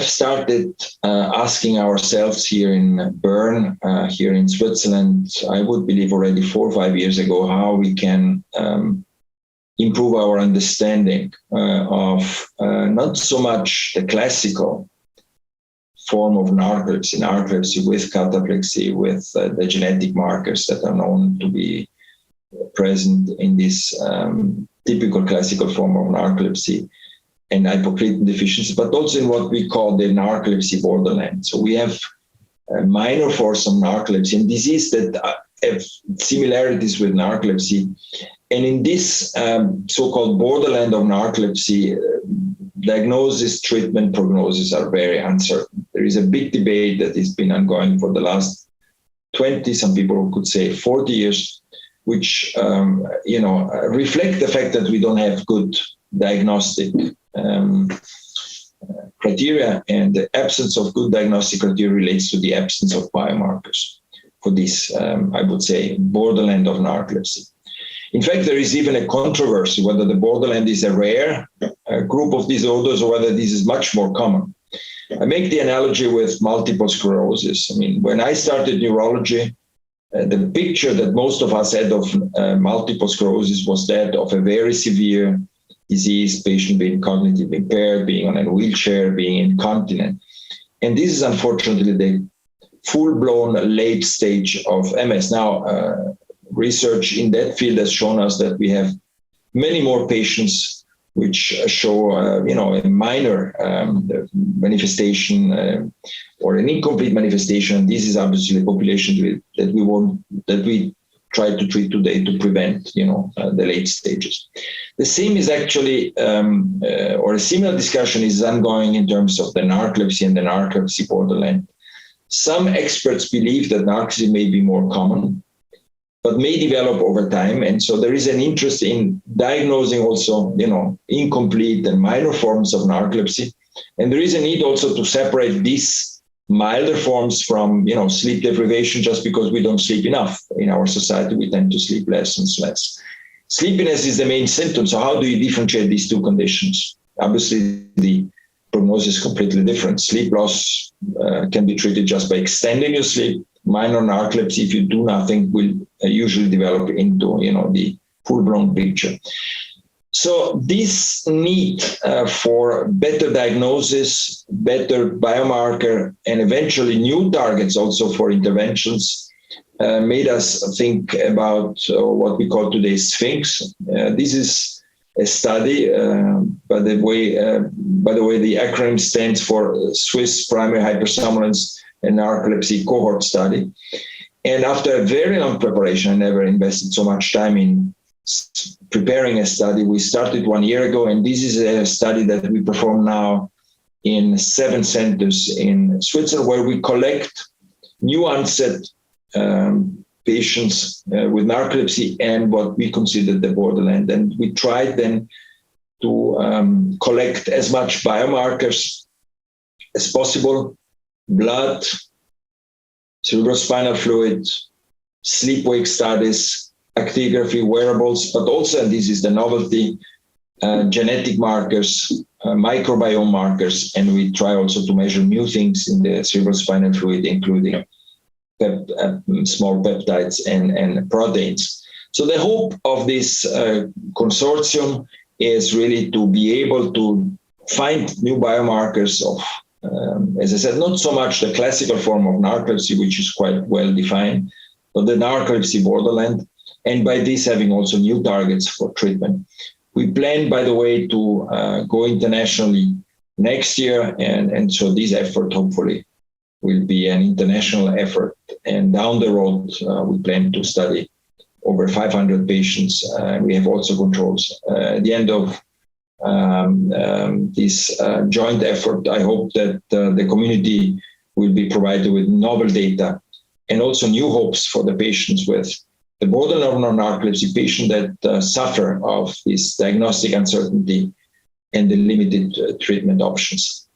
have started asking ourselves here in Bern, here in Switzerland, I would believe already 4 or 5 years ago, how we can improve our understanding of not so much the classical form of narcolepsy with cataplexy, with the genetic markers that are known to be present in this typical classical form of narcolepsy and hypocretin deficiency, but also in what we call the narcolepsy borderland. So we have minor forms of narcolepsy and disease that have similarities with narcolepsy. And in this so-called borderland of narcolepsy, diagnosis, treatment, prognosis are very uncertain. There is a big debate that has been ongoing for the last 20, some people could say 40 years, which reflect the fact that we don't have good diagnostic criteria, and the absence of good diagnostic criteria relates to the absence of biomarkers for this, I would say, borderland of narcolepsy. In fact, there is even a controversy whether the borderland is a rare group of disorders or whether this is much more common. I make the analogy with multiple sclerosis. I mean, when I started neurology, the picture that most of us had of multiple sclerosis was that of a very severe disease, patient being cognitively impaired, being on a wheelchair, being incontinent. And this is unfortunately the full-blown late stage of MS. Now, research in that field has shown us that we have many more patients which show, a minor manifestation or an incomplete manifestation. This is obviously a population that we try to treat today to prevent, the late stages. The same is actually, or a similar discussion is ongoing in terms of the narcolepsy and the narcolepsy borderland. Some experts believe that narcolepsy may be more common, but may develop over time. And so there is an interest in diagnosing also, incomplete and minor forms of narcolepsy. And there is a need also to separate these milder forms from, sleep deprivation. Just because we don't sleep enough in our society, we tend to sleep less and less. Sleepiness is the main symptom. So how do you differentiate these two conditions? Obviously, the prognosis is completely different. Sleep loss can be treated just by extending your sleep. Minor narcolepsy, if you do nothing, will usually develop into, the full-blown picture. So this need for better diagnosis, better biomarker, and eventually new targets also for interventions made us think about what we call today Sphinx. This is a study, by the way, the acronym stands for Swiss Primary Hypersomnolence and Narcolepsy Cohort Study. And after a very long preparation, I never invested so much time in preparing a study. We started 1 year ago, and this is a study that we perform now in 7 centers in Switzerland, where we collect new onset patients with narcolepsy and what we consider the borderland. And we tried then to collect as much biomarkers as possible: blood, cerebrospinal fluid, sleep-wake studies, actigraphy, wearables, but also, and this is the novelty, genetic markers, microbiome markers, and we try also to measure new things in the cerebrospinal fluid, including small peptides and proteins. So the hope of this consortium is really to be able to find new biomarkers of, as I said, not so much the classical form of narcolepsy, which is quite well defined, but the narcolepsy borderland, and by this having also new targets for treatment. We plan, by the way, to go internationally next year, and so this effort hopefully will be an international effort. And down the road, we plan to study over 500 patients. We have also controls. At the end of this joint effort, I hope that the community will be provided with novel data and also new hopes for the patients with the borderline of narcolepsy, patients that suffer of this diagnostic uncertainty and the limited treatment options.